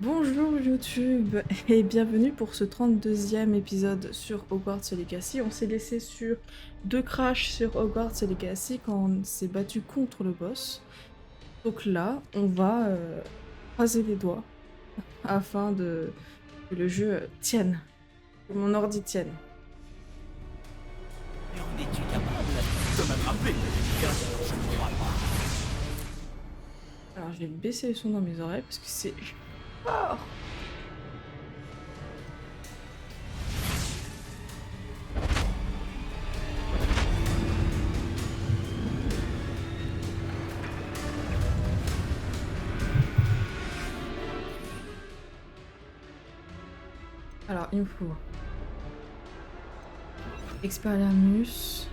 Bonjour YouTube et bienvenue pour ce 32e épisode sur Hogwarts Legacy. On s'est laissé sur deux crashs sur Hogwarts Legacy quand on s'est battu contre le boss. Donc là, on va croiser les doigts afin que le jeu tienne, que mon ordi tienne. Mais en es-tu capable de m'attraper? Je ne crois pas. Alors je vais baisser le son dans mes oreilles parce que c'est fort. Alors il me faut Expelliarmus,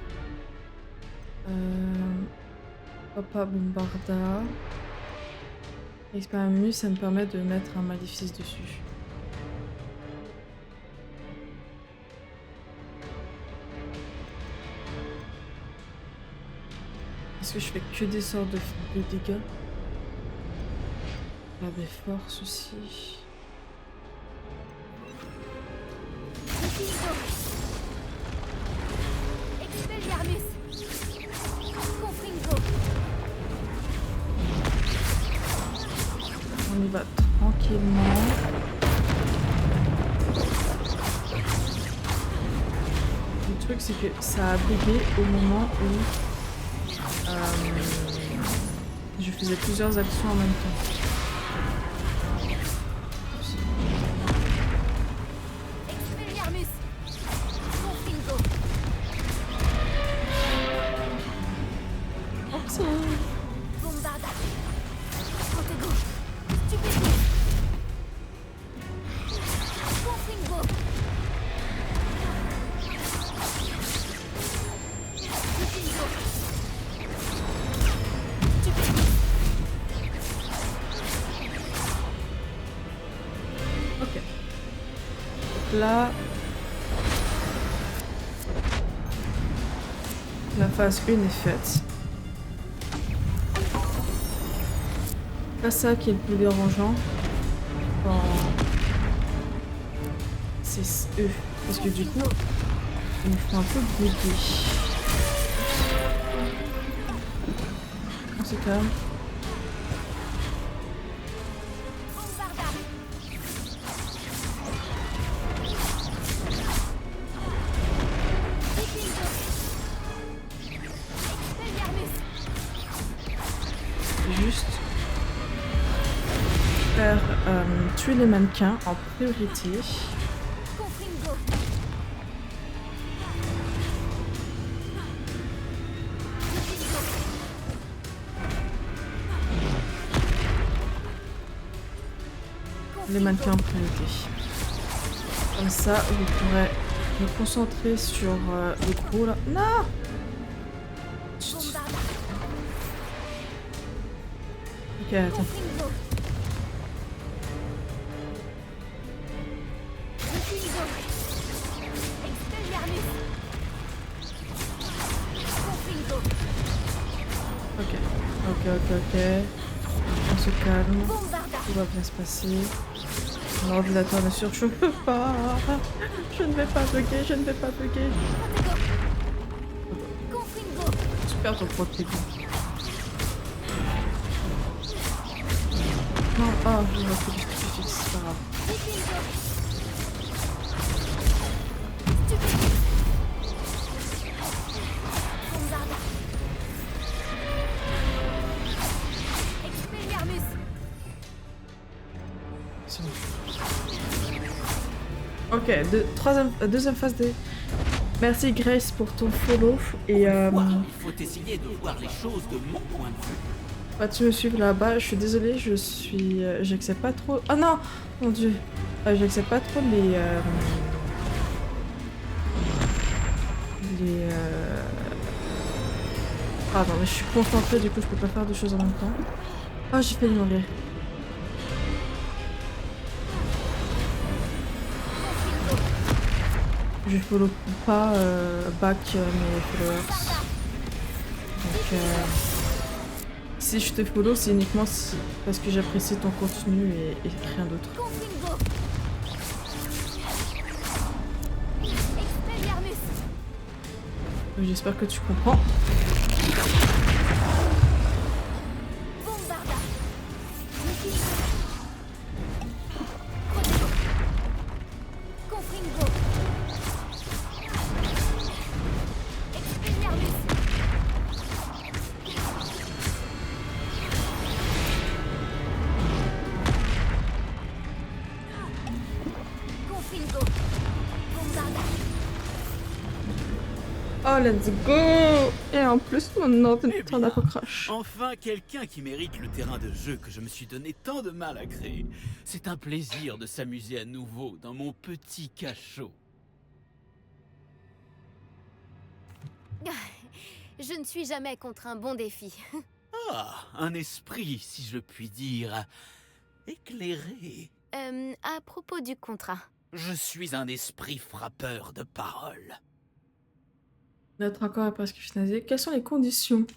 Papa Bombarda. Expelliarmus, ça me permet de mettre un maléfice dessus. Est-ce que je fais que des sorts de dégâts? La des forces aussi. Expelliarmus. Confringo. On y va tranquillement. Le truc, c'est que ça a bugué au moment où je faisais plusieurs actions en même temps. Expelliarmus. Confringo. Bombarda. Protego. Stupéfiant. Confringo. Stupéfiant. Ok. Donc là, la phase 1 est faite. Pas ça qui est le plus dérangeant quand c'est eux. Parce que du coup, ils me font un peu bugger. On se calme. Bombarda. Confringo. Expelliarmus. Juste faire tuer les mannequins en priorité. Confringo. Les mannequins en priorité. Comme ça, vous pourrez me concentrer sur le gros là. Non! Bombarda. Ok, attends. Confringo. Confringo. Expelliarmus. Confringo. Ok. On se calme. Bombarda. Tout va bien se passer. Mon ordinateur ne surchauffe pas. Je ne vais pas bugger. Protego. Confringo. Super ton protégé. Non, je vais faire du stupéfixe, c'est pas grave. Confringo. Stupéfiant. Bombarda. Expelliarmus. C'est bon. Ok, deuxième phase des... Merci Grace pour ton follow. Et Wow, il faut essayer de voir les choses de mon point de vue. tu me suivre là-bas. Je suis désolée, j'accepte pas trop... Oh non! Mon dieu. J'accepte pas trop les... Pardon, mais je suis concentrée, du coup je peux pas faire deux choses en même temps. Oh, j'ai failli mourir. Je follow pas back mes followers. Donc Si je te follow, c'est uniquement parce que j'apprécie ton contenu et rien d'autre. Confringo. Expelliarmus. J'espère que tu comprends. Bombarda. Muffingo. Protego. Confringo. Expelliarmus. Confringo. Bombarda. Oh, let's go! Et en plus, mon ordinateur n'a bien. pas crash. Enfin, quelqu'un qui mérite le terrain de jeu que je me suis donné tant de mal à créer. C'est un plaisir de s'amuser à nouveau dans mon petit cachot. Je ne suis jamais contre un bon défi. Ah, un esprit, si je puis dire, éclairé. À propos du contrat. Je suis un esprit frappeur de paroles. Notre accord est presque finalisé. Quelles sont les conditions?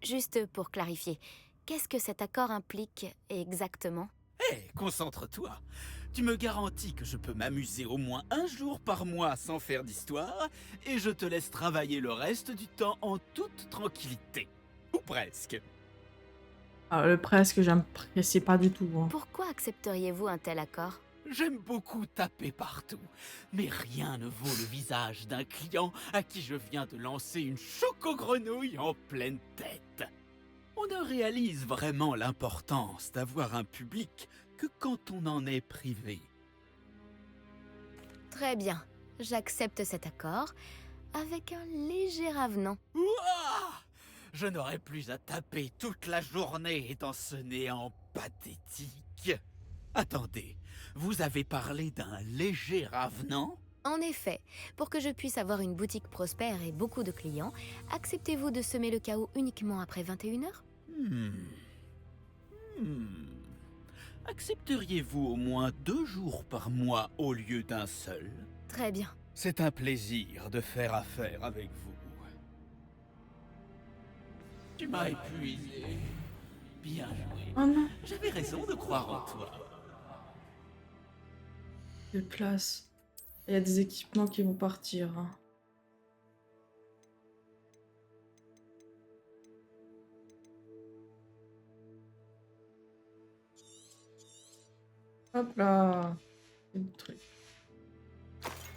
Juste pour clarifier, qu'est-ce que cet accord implique exactement? Hé, concentre-toi. Tu me garantis que je peux m'amuser au moins un jour par mois sans faire d'histoire, et je te laisse travailler le reste du temps en toute tranquillité. Ou presque. Ah, le presque, j'apprécie pas du tout. Hein. Pourquoi accepteriez-vous un tel accord? J'aime beaucoup taper partout, mais rien ne vaut le visage d'un client à qui je viens de lancer une choco-grenouille en pleine tête. On ne réalise vraiment l'importance d'avoir un public que quand on en est privé. Très bien, j'accepte cet accord avec un léger avenant. Ouah! Je n'aurai plus à taper toute la journée dans ce néant pathétique. Attendez, vous avez parlé d'un léger avenant? En effet, pour que je puisse avoir une boutique prospère et beaucoup de clients, acceptez-vous de semer le chaos uniquement après 21h? Accepteriez-vous au moins 2 jours par mois au lieu d'un seul? Très bien. C'est un plaisir de faire affaire avec vous. Tu m'as épuisé. Bien joué. Oh non, J'avais raison de croire en toi. quelle place. Il y a des équipements qui vont partir. Hein. Hop là. C'est le truc.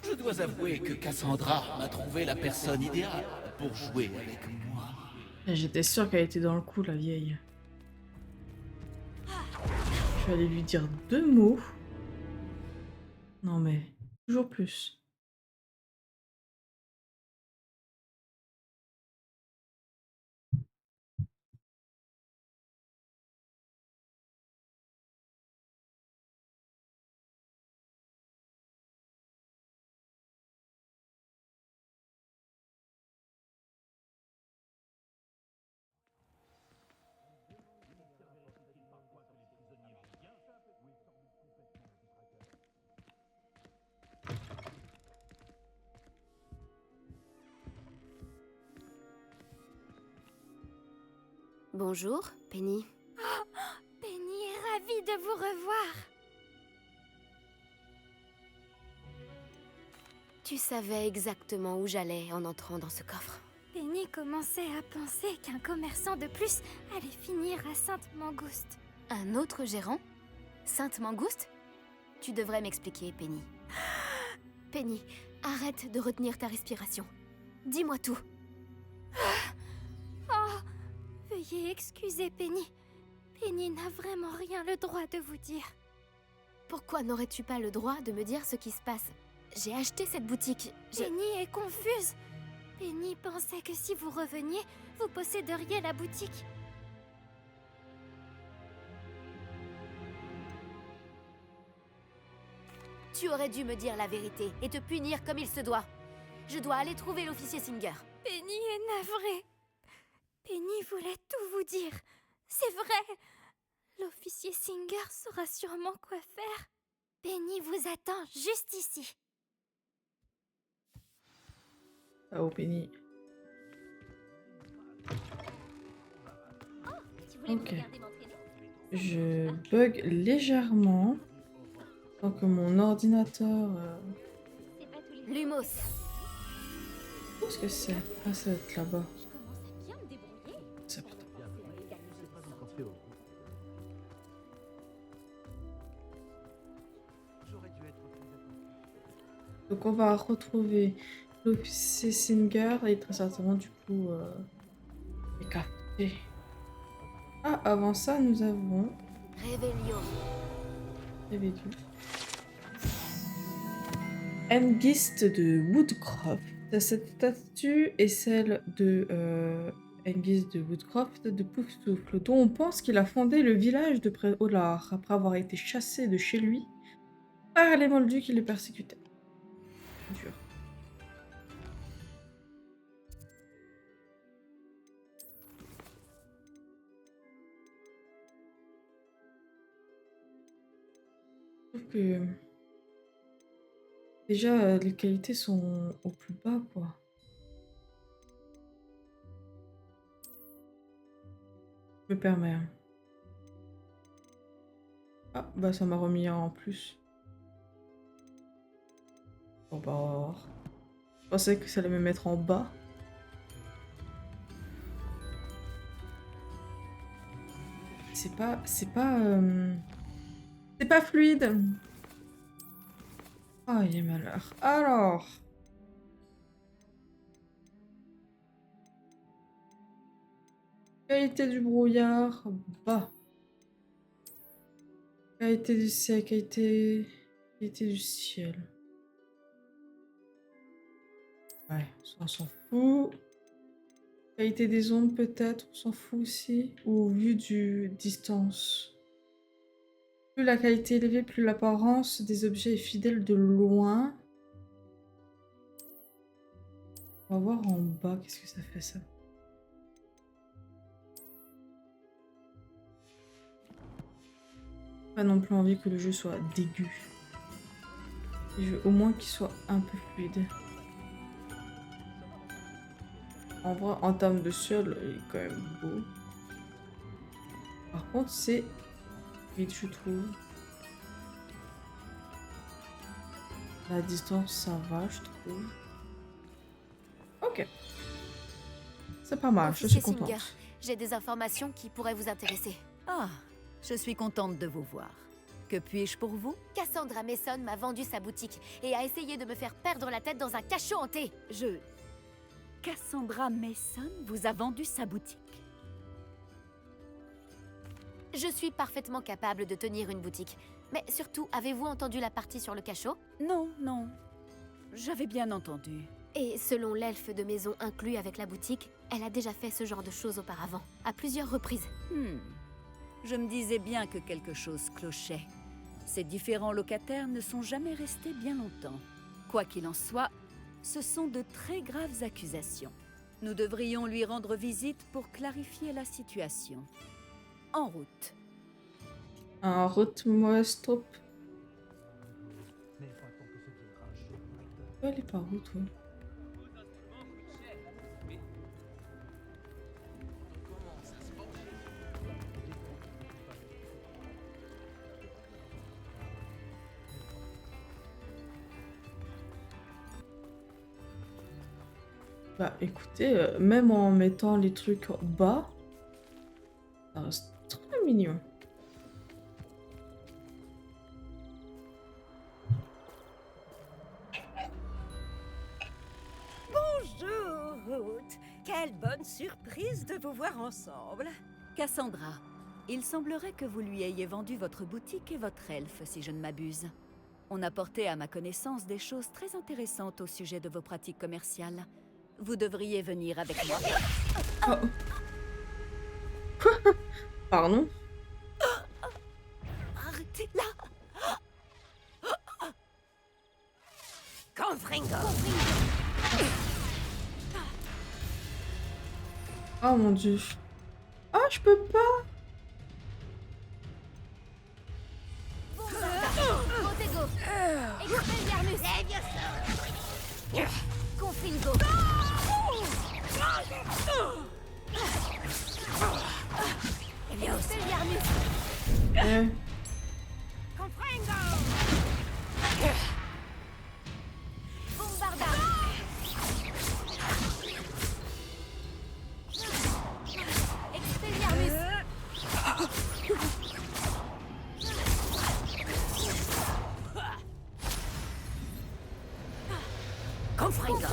Je dois avouer que Cassandra m'a trouvé la personne idéale pour jouer avec moi. Et j'étais sûre qu'elle était dans le coup, la vieille. Je vais aller lui dire 2 mots. Non mais, toujours plus. Bonjour, Penny. Penny est ravie de vous revoir. Tu savais exactement où j'allais en entrant dans ce coffre. Penny commençait à penser qu'un commerçant de plus allait finir à Sainte-Mangouste. Un autre gérant? Sainte-Mangouste? Tu devrais m'expliquer, Penny. Penny, arrête de retenir ta respiration. Dis-moi tout. Oh, veuillez excuser Penny. Penny n'a vraiment rien le droit de vous dire. Pourquoi n'aurais-tu pas le droit de me dire ce qui se passe? J'ai acheté cette boutique. Penny est confuse. Penny pensait que si vous reveniez, vous posséderiez la boutique. Tu aurais dû me dire la vérité et te punir comme il se doit. Je dois aller trouver l'officier Singer. Penny est navrée. Penny voulait tout vous dire. C'est vrai. L'officier Singer saura sûrement quoi faire. Penny vous attend juste ici. Ah, oh, Penny. Ok. Je bug légèrement. Tant que mon ordinateur... Lumos. Qu'est-ce que c'est? Ah, ça doit être là-bas. Je commence à bien me débrouiller. C'est putain. Donc on va retrouver l'officier Singer et très certainement du coup les cafés. Ah, avant ça, nous avons... Réveillon. Réveillon. Hengist de Woodcroft. Cette statue est celle de Hengist de Woodcroft de Poufsouffle, dont on pense qu'il a fondé le village de Préolard après avoir été chassé de chez lui par les Moldus qui le persécutaient. Dur. Je trouve que déjà les qualités sont au plus bas quoi. Je me permets. Hein. Ah bah ça m'a remis un en plus. Bon bah on va voir. Je pensais que ça allait me mettre en bas. C'est pas fluide. Ah, il est malheur. Alors. Qualité du brouillard, bas. Qualité du ciel, qualité du ciel. Ouais, ça, on s'en fout. Qualité des ondes, peut-être, on s'en fout aussi. Ou vue du distance. Plus la qualité est élevée, plus l'apparence des objets est fidèle de loin. On va voir en bas, qu'est-ce que ça fait ça. Pas non plus envie que le jeu soit dégueu. Je veux au moins qu'il soit un peu fluide. En vrai, en termes de ciel, il est quand même beau. Par contre, c'est vite, je trouve. La distance, ça va, je trouve. Ok. C'est pas mal, je suis Officier Singer, contente. j'ai des informations qui pourraient vous intéresser. Ah, je suis contente de vous voir. Que puis-je pour vous? Cassandra Mason m'a vendu sa boutique et a essayé de me faire perdre la tête dans un cachot hanté. Cassandra Mason vous a vendu sa boutique? Je suis parfaitement capable de tenir une boutique. Mais surtout, avez-vous entendu la partie sur le cachot? Non, non. J'avais bien entendu. Et selon l'elfe de maison inclus avec la boutique, elle a déjà fait ce genre de choses auparavant, à plusieurs reprises. Je me disais bien que quelque chose clochait. Ces différents locataires ne sont jamais restés bien longtemps. Quoi qu'il en soit, ce sont de très graves accusations. Nous devrions lui rendre visite pour clarifier la situation. En route. Un Rotmoestrop. Elle est par où, toi? Bah écoutez, même en mettant les trucs bas, ça reste très mignon. Bonjour, Ruth. Quelle bonne surprise de vous voir ensemble. Cassandra, il semblerait que vous lui ayez vendu votre boutique et votre elfe, si je ne m'abuse. On a porté à ma connaissance des choses très intéressantes au sujet de vos pratiques commerciales. Vous devriez venir avec moi. Oh. Pardon? Arrêtez-la. Confringo. Oh mon dieu. Ah, je peux pas. Protego, Expelliarmus, Confringo. Expelliarmus. Eh, Bombarda. Expelliarmus. Confringo.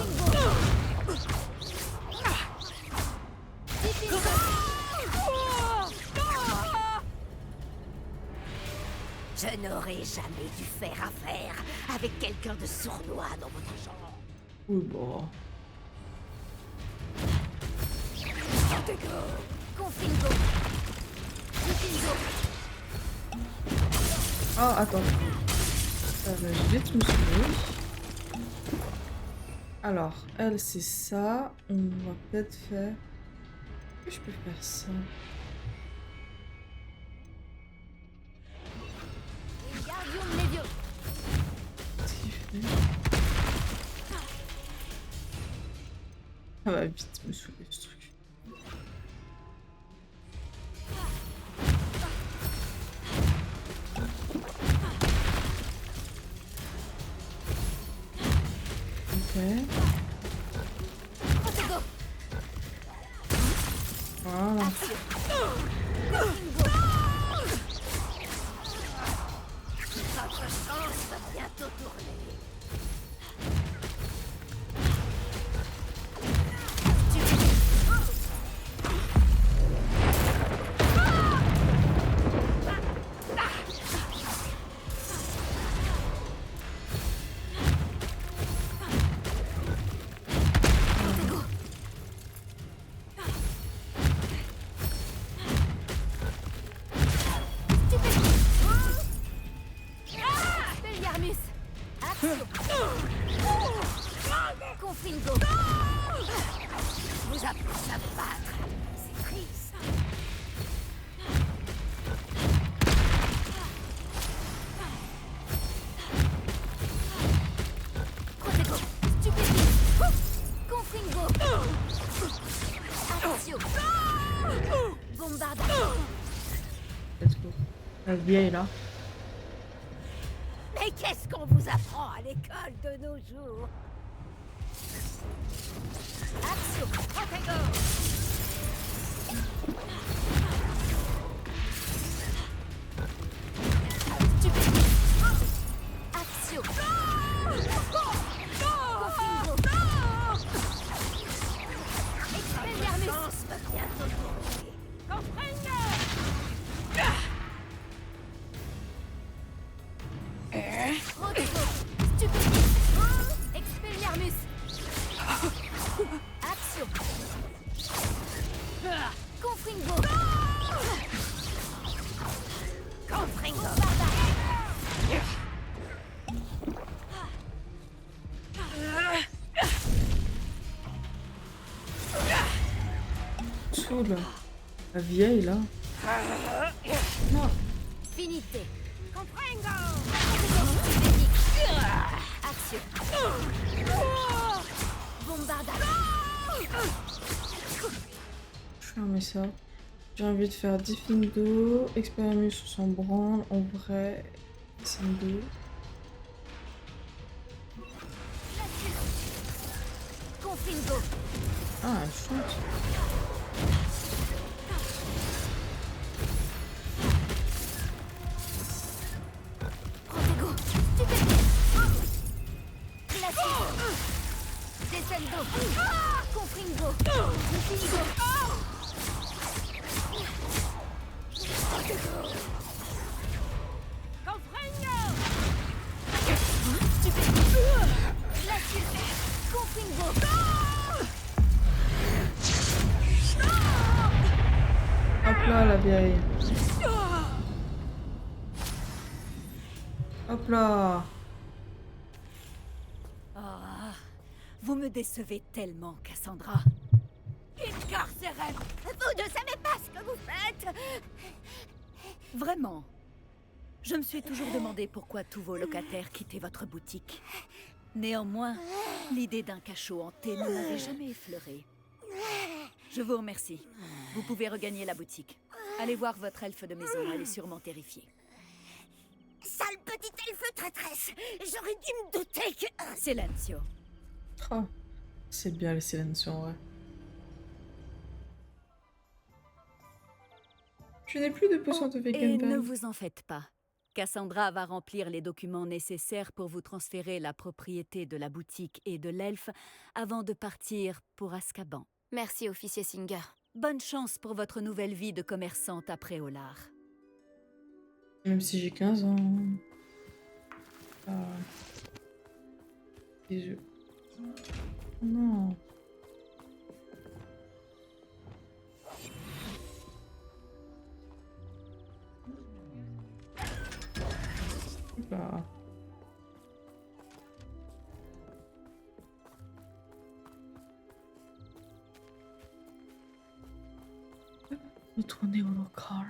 Je n'aurais jamais dû faire affaire avec quelqu'un de sournois dans votre genre. oui, bon. Confringo. Diffingo. Ah, attends. Ça va vite me souvenir. Alors, elle, c'est ça. On va peut-être faire... Est-ce que je peux faire ça? Wingardium Leviosa. Qu'est-ce qu'il fait? Ça va vite me saouler, ce truc. Ok. Protego. Voilà. Accio. Confringo. Votre chance va bientôt tourner. Expelliarmus. Accio. Confringo. Vous appelez ça battre. C'est triste. Protego. Stupéfie. Confringo. Accio. Bombarda. Let's go. La vieille, là. Mais qu'est-ce qu'on vous apprend à l'école de nos jours? Accio. Protego. Stupéfie. Accio. Confringo. Expelliarmus. Chance va bientôt tourner. Confringo. Protego. Stupéfie. Expelliarmus. Accio. Confringo. Confringo. Bombarda. Saoule. La vieille, là. Non. Finité. Confringo. Accio. Bombarda. Je ferme ça. J'ai envie de faire Diffindo. Expelliarmus, on s'en branle. En vrai, SN2. Confringo. Ah, elle chante. Protego. Stupéfie. Classico. Descendo. Confringo. Diffingo. Confringo. Stupéfie. Classico. Confringo. Hop là, la vieille. Hop là. Ah, vous me décevez tellement, Cassandra. Incarcérez. Vous ne savez pas ce que vous faites. Vraiment. Je me suis toujours demandé pourquoi tous vos locataires quittaient votre boutique. Néanmoins, l'idée d'un cachot hanté ne m'avait jamais effleuré. Je vous remercie. Vous pouvez regagner la boutique. Allez voir votre elfe de maison, elle est sûrement terrifiée. Sale petite elfe traîtresse! J'aurais dû me douter que... Silencio. Oh, c'est bien le silence en vrai. Je n'ai plus de potion de Et vegan ne band. vous en faites pas. Cassandra va remplir les documents nécessaires pour vous transférer la propriété de la boutique et de l'elfe avant de partir pour Azkaban. Merci, officier Singer. Bonne chance pour votre nouvelle vie de commerçante après Olar. Même si j'ai 15 ans. Ah. Et je... Non. Bah. Retourner au local.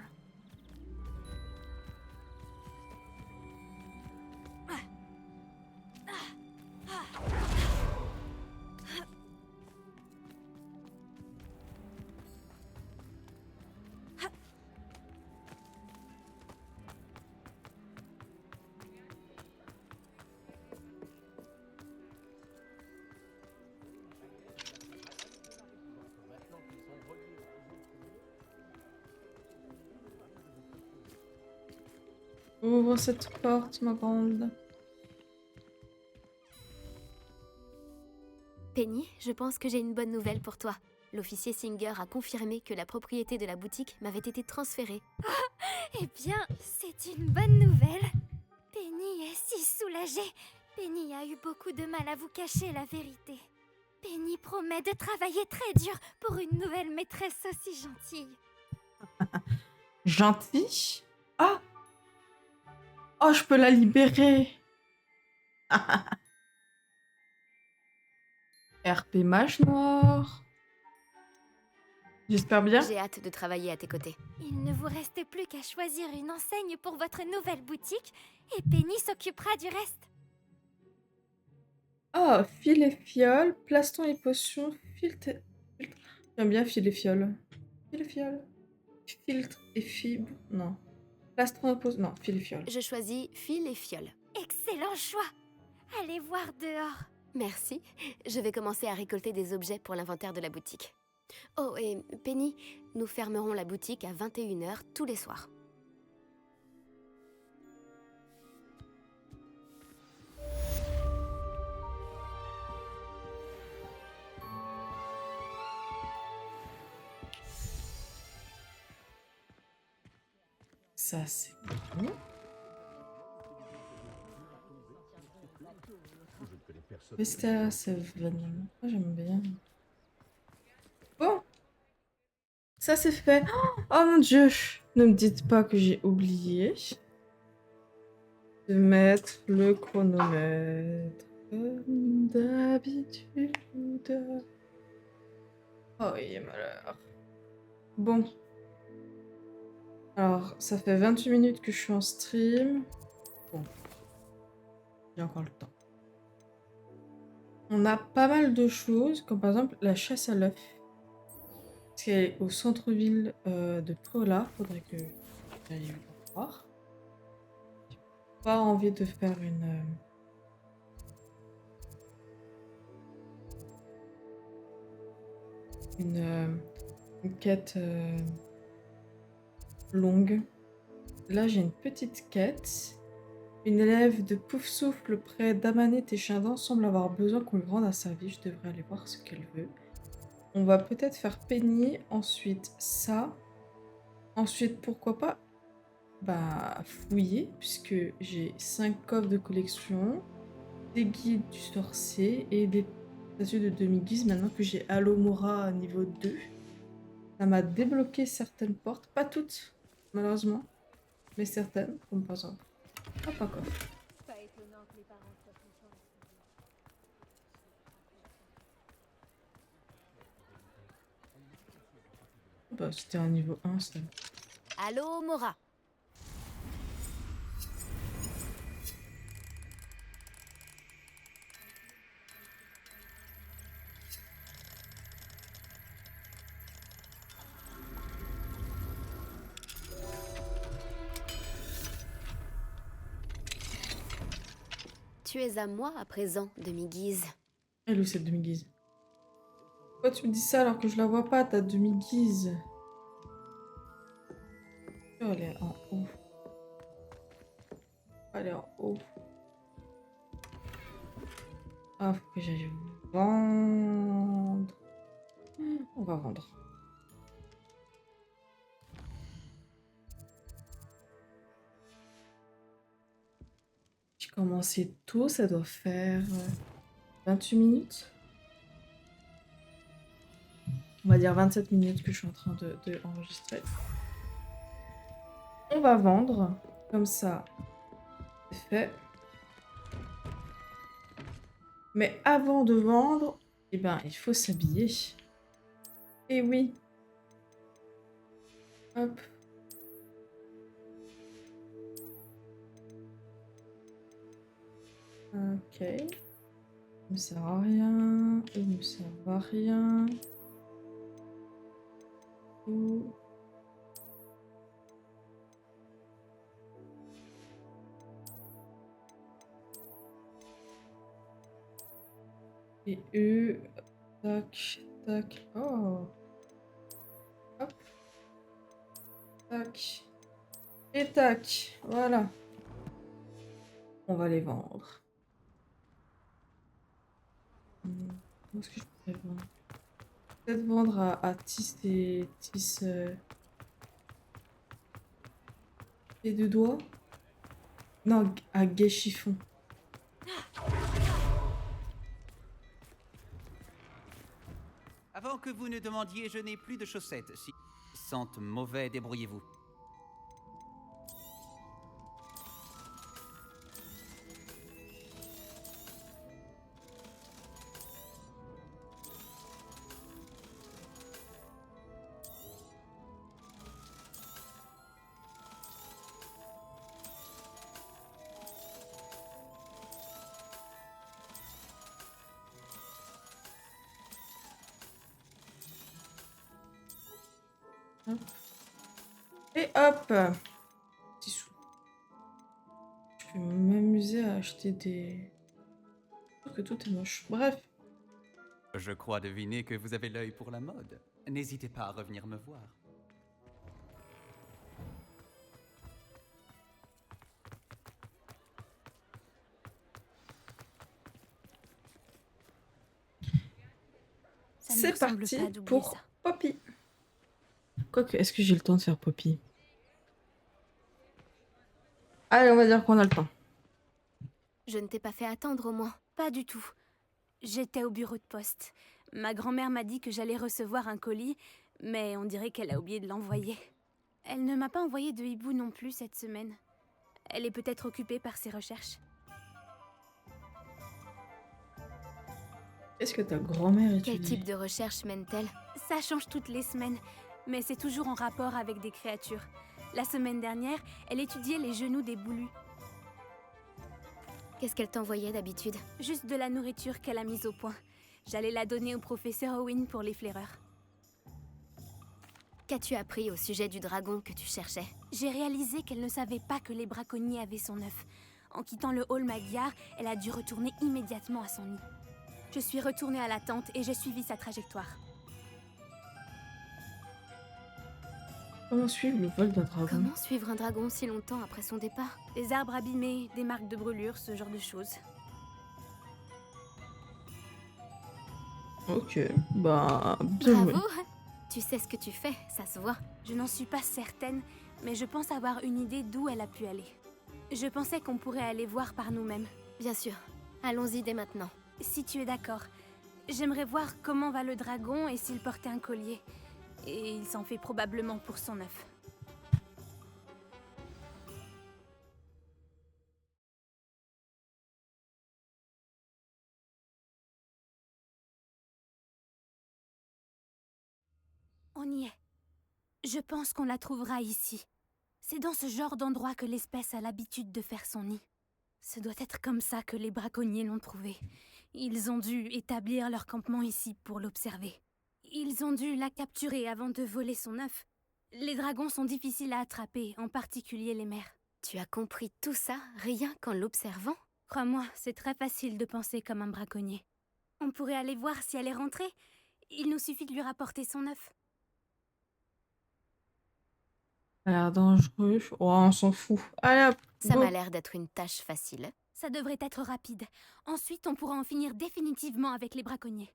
Ouvre cette porte, ma grande. Penny, je pense que j'ai une bonne nouvelle pour toi. L'officier Singer a confirmé que la propriété de la boutique m'avait été transférée. Eh bien, c'est une bonne nouvelle. Penny est si soulagée. Penny a eu beaucoup de mal à vous cacher la vérité. Penny promet de travailler très dur pour une nouvelle maîtresse aussi gentille. Gentil? Ah! Oh, je peux la libérer! RP Mage Noir. J'espère bien. J'ai hâte de travailler à tes côtés. Il ne vous reste plus qu'à choisir une enseigne pour votre nouvelle boutique et Penny s'occupera du reste. Oh, fil et fiole, plastron et potion, filtre. J'aime bien fil et fiole. Fil et fiole. Filtre et fibre. Non. Plastron et potion. Non, fil et fiole. Je choisis fil et fiole. Excellent choix. Allez voir dehors. Merci. Je vais commencer à récolter des objets pour l'inventaire de la boutique. Oh, et Penny, nous fermerons la boutique à 21h tous les soirs. Ça, c'est bon. Vesta Seven. Ah, j'aime bien. Bon. Ça, c'est fait. Oh mon dieu. Ne me dites pas que j'ai oublié de mettre le chronomètre. Comme d'habitude. Oh, il est malheur. Bon. Alors, ça fait 28 minutes que je suis en stream. Bon. J'ai encore le temps. On a pas mal de choses, comme par exemple la chasse à l'œuf. Parce qu'elle est au centre-ville de Polar. Faudrait que j'aille voir. J'ai pas envie de faire une quête longue. Là, j'ai une petite quête. Une élève de Poufsouffle près d'Amanet et Chindan semble avoir besoin qu'on lui rende un service. Je devrais aller voir ce qu'elle veut. On va peut-être faire Penny, ensuite ça. Ensuite, pourquoi pas fouiller, puisque j'ai 5 coffres de collection, des guides du sorcier et des statues de demi-guise. Maintenant que j'ai Alomora niveau 2, ça m'a débloqué certaines portes. Pas toutes, malheureusement, mais certaines, comme par exemple. Hop, un coffre. Bah, c'était un niveau 1, ça. Allô, Mora. Tu es à moi à présent, demi-guise. Elle ou cette demi-guise? Pourquoi tu me dis ça alors que je la vois pas, ta demi-guise? Oh, elle est en haut. Elle est en haut. Ah, faut que j'aille vendre. On va vendre. J'ai commencé tôt, ça doit faire 28 minutes. On va dire 27 minutes que je suis en train de enregistrer. On va vendre. Comme ça, c'est fait. Mais avant de vendre, eh ben, il faut s'habiller. Et oui. Hop. Ok. Il me sert à rien. Il me sert à rien. Ouh. Et eux. Tac, tac. Oh. Hop. Tac. Et tac. Voilà. On va les vendre. Où est-ce que je pourrais vendre? Peut-être vendre à Tis et Tis et deux doigts. Non, à Gai Chiffon. Avant que vous ne demandiez, je n'ai plus de chaussettes. Si sentent mauvais, débrouillez-vous. Hop. Et hop. Petit sou. Je peux m'amuser à acheter des... Je trouve que tout est moche. Bref. Je crois deviner que vous avez l'œil pour la mode. N'hésitez pas à revenir me voir. Ça ne C'est ressemble parti pas d'oublier pour ça. Poppy. Quoique, est-ce que j'ai le temps de faire Poppy? Allez, on va dire qu'on a le temps. Je ne t'ai pas fait attendre au moins. Pas du tout. J'étais au bureau de poste. Ma grand-mère m'a dit que j'allais recevoir un colis, mais on dirait qu'elle a oublié de l'envoyer. Elle ne m'a pas envoyé de hibou non plus cette semaine. Elle est peut-être occupée par ses recherches. Est-ce que ta grand-mère Quel étudie? type de recherche mène-t-elle? Ça change toutes les semaines, mais c'est toujours en rapport avec des créatures. La semaine dernière, elle étudiait les genoux des boulus. Qu'est-ce qu'elle t'envoyait d'habitude? Juste de la nourriture qu'elle a mise au point. J'allais la donner au professeur Owen pour les flaireurs. Qu'as-tu appris au sujet du dragon que tu cherchais? J'ai réalisé qu'elle ne savait pas que les braconniers avaient son œuf. En quittant le hall Magyar, elle a dû retourner immédiatement à son nid. Je suis retournée à la tente et j'ai suivi sa trajectoire. Comment suivre le vol d'un dragon? Comment suivre un dragon si longtemps après son départ? Des arbres abîmés, des marques de brûlure, ce genre de choses. Ok, bah, bien joué. Bravo! Tu sais ce que tu fais, ça se voit. Je n'en suis pas certaine, mais je pense avoir une idée d'où elle a pu aller. Je pensais qu'on pourrait aller voir par nous-mêmes. Bien sûr. Allons-y dès maintenant. Si tu es d'accord, j'aimerais voir comment va le dragon et s'il portait un collier. Et il s'en fait probablement pour son œuf. On y est. Je pense qu'on la trouvera ici. C'est dans ce genre d'endroit que l'espèce a l'habitude de faire son nid. Ce doit être comme ça que les braconniers l'ont trouvée. Ils ont dû établir leur campement ici pour l'observer. Ils ont dû la capturer avant de voler son œuf. Les dragons sont difficiles à attraper, en particulier les mères. Tu as compris tout ça rien qu'en l'observant? Crois-moi, c'est très facile de penser comme un braconnier. On pourrait aller voir si elle est rentrée. Il nous suffit de lui rapporter son œuf. Ça a l'air dangereux. Oh, on s'en fout. Allez, hop, Ça go. m'a l'air d'être une tâche facile. Ça devrait être rapide. Ensuite, on pourra en finir définitivement avec les braconniers.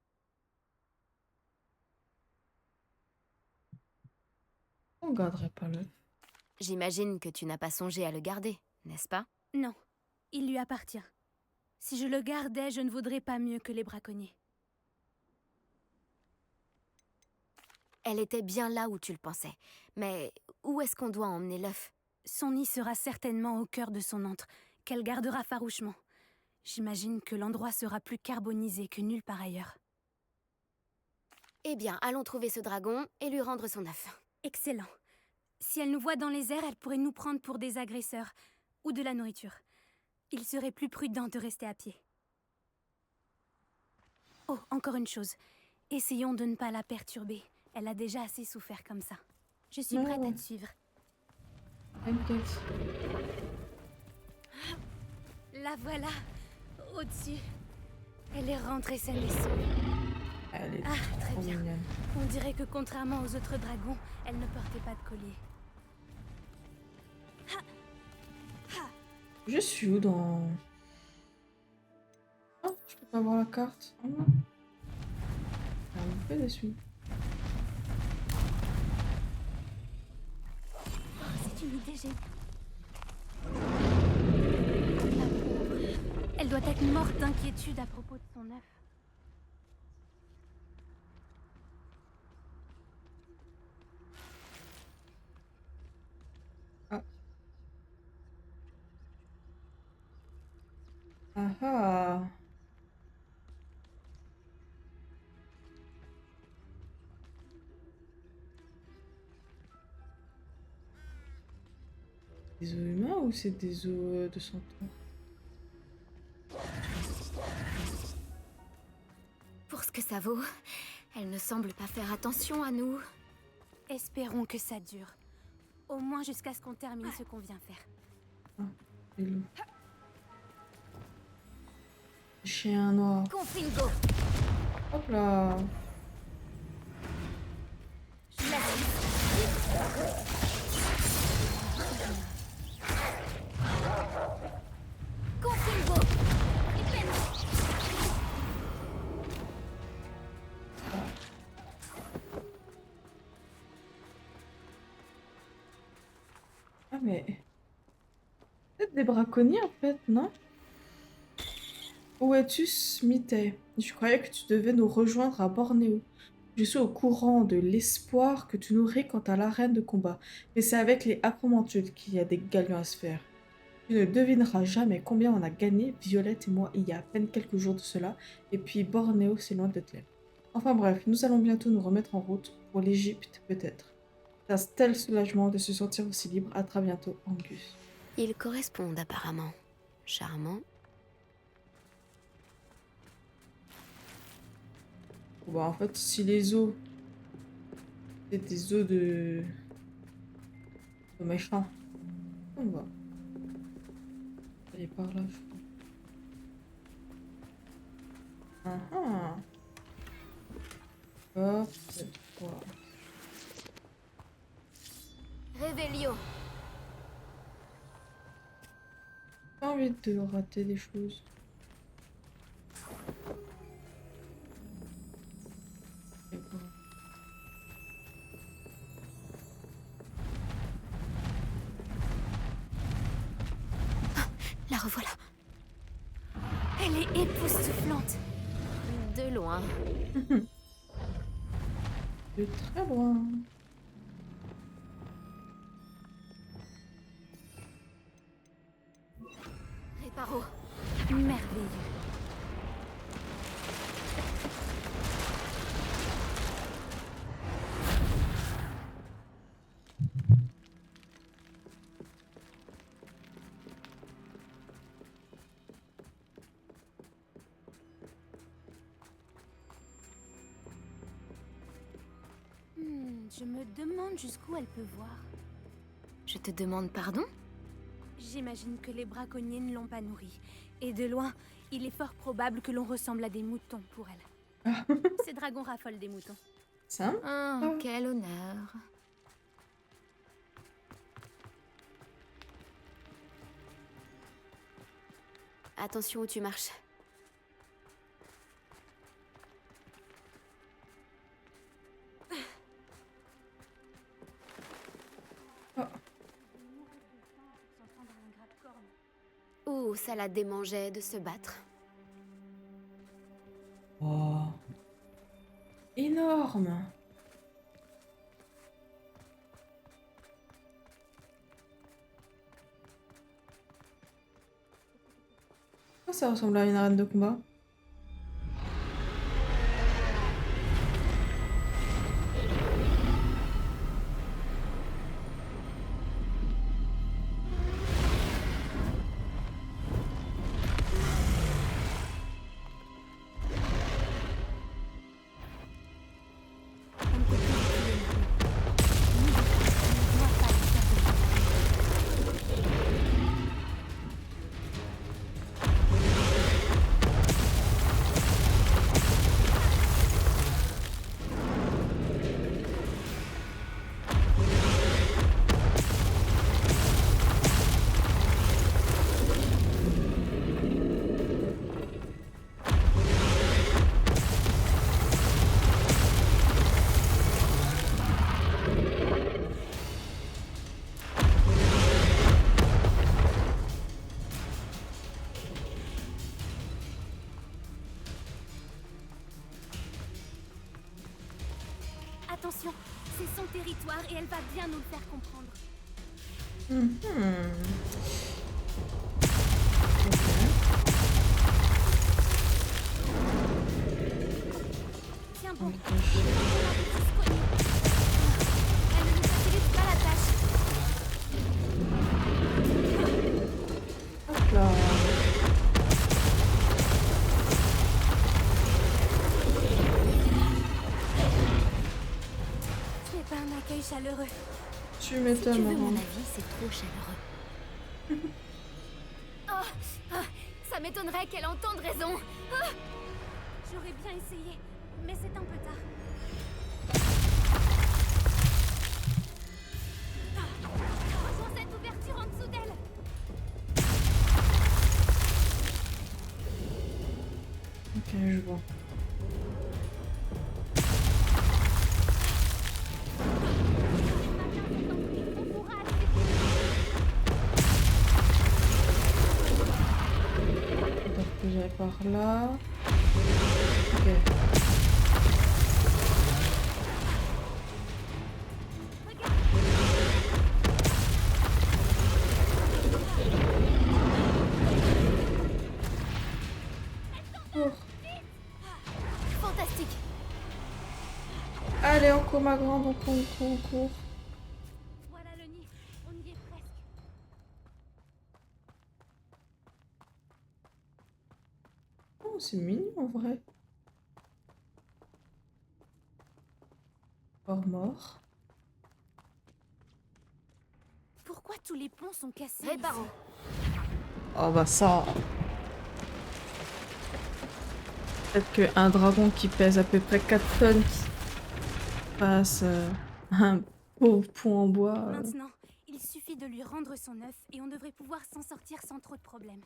On garderait pas l'œuf. J'imagine que tu n'as pas songé à le garder, n'est-ce pas? Non, il lui appartient. Si je le gardais, je ne vaudrais pas mieux que les braconniers. Elle était bien là où tu le pensais. Mais où est-ce qu'on doit emmener l'œuf? Son nid sera certainement au cœur de son antre, qu'elle gardera farouchement. J'imagine que l'endroit sera plus carbonisé que nulle part ailleurs. Eh bien, allons trouver ce dragon et lui rendre son œuf. Excellent. Si elle nous voit dans les airs, elle pourrait nous prendre pour des agresseurs ou de la nourriture. Il serait plus prudent de rester à pied. Oh, encore une chose. Essayons de ne pas la perturber. Elle a déjà assez souffert comme ça. Je suis prête à te suivre. T'inquiète. La voilà, au-dessus. Elle est rentrée saine et sauve. Elle est Très trop bien. mignonne. On dirait que contrairement aux autres dragons, elle ne portait pas de collier. Je suis où dans... Oh, je peux pas voir la carte. Oh non. Je suis un peu déçue. C'est une idée géniale. Elle doit être morte d'inquiétude à propos de son œuf. Ah ah. Des os humains ou c'est des os de centaures? Pour ce que ça vaut, elle ne semble pas faire attention à nous. Espérons que ça dure. Au moins jusqu'à ce qu'on termine ce qu'on vient faire. Des loups. Chien noir. Confringo, Hop là. je la suis. Confringo, Ah mais... Peut-être des braconniers en fait, non? Où es-tu, Smithey? Je croyais que tu devais nous rejoindre à Bornéo. Je suis au courant de l'espoir que tu nourris quant à l'arène de combat, mais c'est avec les Acromantules qu'il y a des galions à se faire. Tu ne devineras jamais combien on a gagné, Violette et moi, il y a à peine quelques jours de cela, et puis Bornéo, c'est loin d'être là. Enfin bref, nous allons bientôt nous remettre en route, pour l'Égypte peut-être. C'est un tel soulagement de se sentir aussi libre. À très bientôt, Angus. Ils correspondent apparemment. Charmant. Bon, bah, en fait, si les os, c'est des os de méchants, on va aller par là, je crois. Ah ah. Hop, voilà. Révélio. J'ai pas envie de rater des choses. Et voilà. La revoilà. Elle est époustouflante. De loin. De très loin. Réparo. Merveilleux. Je me demande jusqu'où elle peut voir. Je te demande pardon? J'imagine que les braconniers ne l'ont pas nourrie. Et de loin, il est fort probable que l'on ressemble à des moutons pour elle. Ces dragons raffolent des moutons. Ça? Oh, quel honneur. Attention où tu marches. Oh, ça la démangeait de se battre. Oh. Énorme. Pourquoi ça ressemble à une arène de combat? On ne peut plus reculer maintenant. Ni de force, on ne doit pas lui faire de mal. Attention, c'est son territoire et elle va bien nous le faire comprendre. Tiens bon, Ok. on va se soigner. Elle ne nous facilite pas la tâche. Hop là. Ce n'est pas un accueil chaleureux. Tu Si tu m'étonnes, veux mon maman. avis, c'est trop chaleureux. Ça m'étonnerait qu'elle entende raison. J'aurais bien essayé, mais c'est un peu tard. Rejoins cette ouverture en dessous d'elle. Ok, je vois. On pourra accéder. Donc que j'aille par là. Ok. Cours. Fantastique. Allez, on court ma grande, on court, on court, on court. Voilà le nid, on y est presque. Oh, c'est mignon en vrai. Mort. Pourquoi tous les ponts sont cassés Réparons. Oh bah ça. Peut-être qu'un dragon qui pèse à peu près 4 tonnes qui passe un pauvre pont en bois. Maintenant, il suffit de lui rendre son œuf et on devrait pouvoir s'en sortir sans trop de problèmes.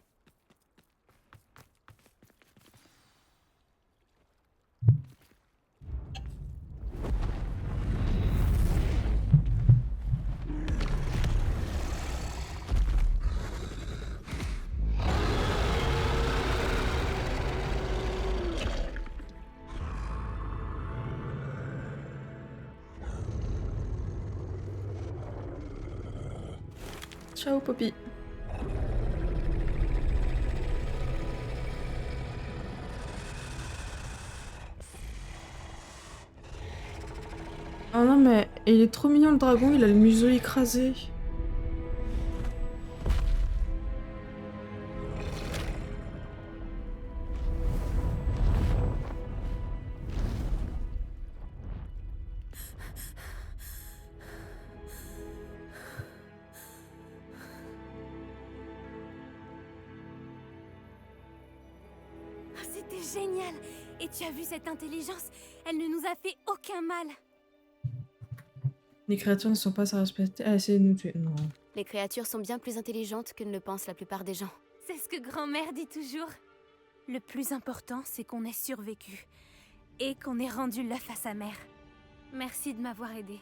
Ciao Poppy. Oh non mais il est trop mignon le dragon, il a le museau écrasé. C'était génial. Et tu as vu cette intelligence? Elle ne nous a fait aucun mal. Les créatures ne sont pas à respecter, à essayer de nous tuer. Non. Les créatures sont bien plus intelligentes que ne le pensent la plupart des gens. C'est ce que grand-mère dit toujours. Le plus important, c'est qu'on ait survécu. Et qu'on ait rendu l'œuf à sa mère. Merci de m'avoir aidé.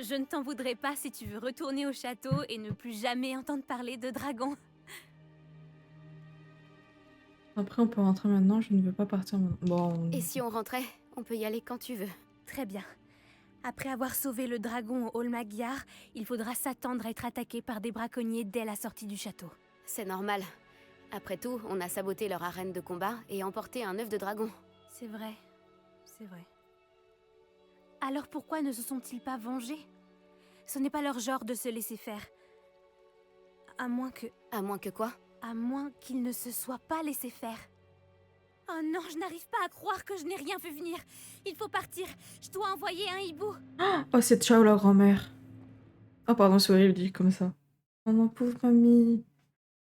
Je ne t'en voudrais pas si tu veux retourner au château et ne plus jamais entendre parler de dragons. Après, on peut rentrer maintenant. Je ne veux pas partir maintenant. Bon. Et si on rentrait, on peut y aller quand tu veux. Très bien. Après avoir sauvé le dragon au hall Magyar, il faudra s'attendre à être attaqué par des braconniers dès la sortie du château. C'est normal. Après tout, on a saboté leur arène de combat et emporté un œuf de dragon. C'est vrai. C'est vrai. Alors pourquoi ne se sont-ils pas vengés? Ce n'est pas leur genre de se laisser faire. À moins que... À moins que quoi? À moins qu'ils ne se soient pas laissés faire. Oh non, je n'arrive pas à croire que je n'ai rien fait venir. Il faut partir. Je dois envoyer un hibou. Oh, c'est ciao la grand-mère. Oh, pardon, c'est horrible dit comme ça. Oh non, pauvre mamie.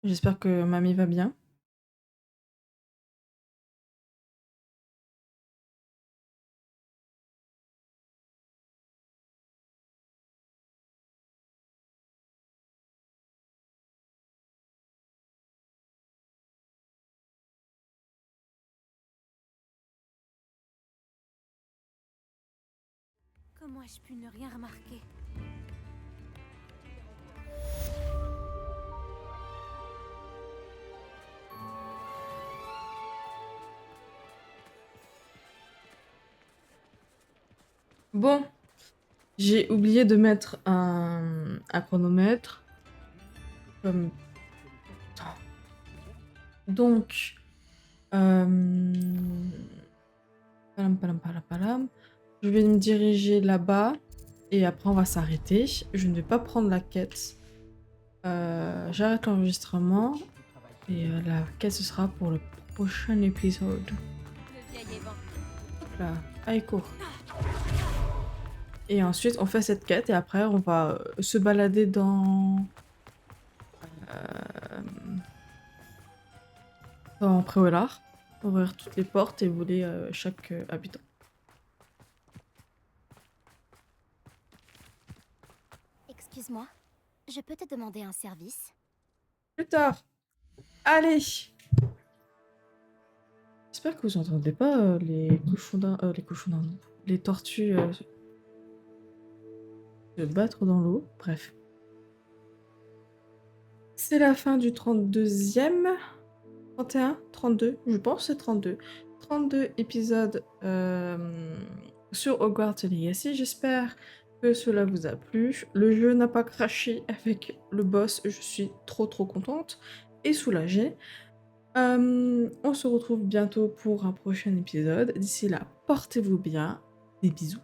J'espère que mamie va bien. Comment ai-je pu ne rien remarquer? Bon, j'ai oublié de mettre un chronomètre. Comme... Donc, palam, palam, palam, palam. Je vais me diriger là-bas et après on va s'arrêter. Je ne vais pas prendre la quête. J'arrête l'enregistrement et la quête ce sera pour le prochain épisode. Le vieil évent. Hop là, allez cours. Et ensuite on fait cette quête et après on va se balader dans Préolard, ouvrir toutes les portes et voler chaque habitant. Excuse-moi, je peux te demander un service? Plus tard. Allez. J'espère que vous entendez pas les cochons d'Inde, les tortues se battre dans l'eau. Bref. C'est la fin du 32e. 31, 32, je pense c'est 32. 32 épisodes sur Hogwarts Legacy. J'espère que cela vous a plu. Le jeu n'a pas craché avec le boss. Je suis trop contente et soulagée. On se retrouve bientôt pour un prochain épisode. D'ici là, portez-vous bien. Des bisous.